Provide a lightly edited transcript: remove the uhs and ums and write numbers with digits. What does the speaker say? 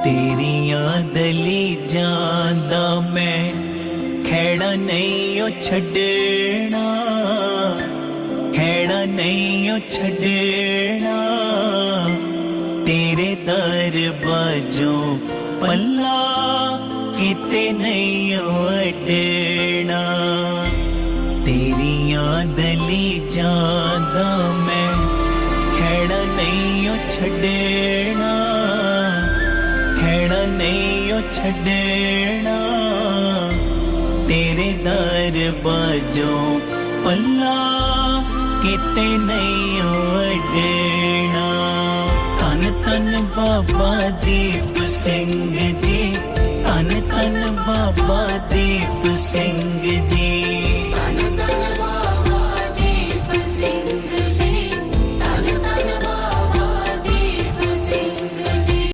तेरियां दलीजां दा मैं खैड़ा नहीं ओ छड़ना, खैड़ा नहीं ओ छड़ना। तेरे दर बाजों पल्ला किते नहीं ओ अडना। तेरियां दलीजां दा मैं खैड़ा नहीं ओ छड़ना, खैड़ा नहीं ओ छड़ना। तेरे दर बाजों पल्ला किते नहीं ओ अडना। धन धन बाबा दीप सिंह जी, धन धन बाबा दीप सिंह जी।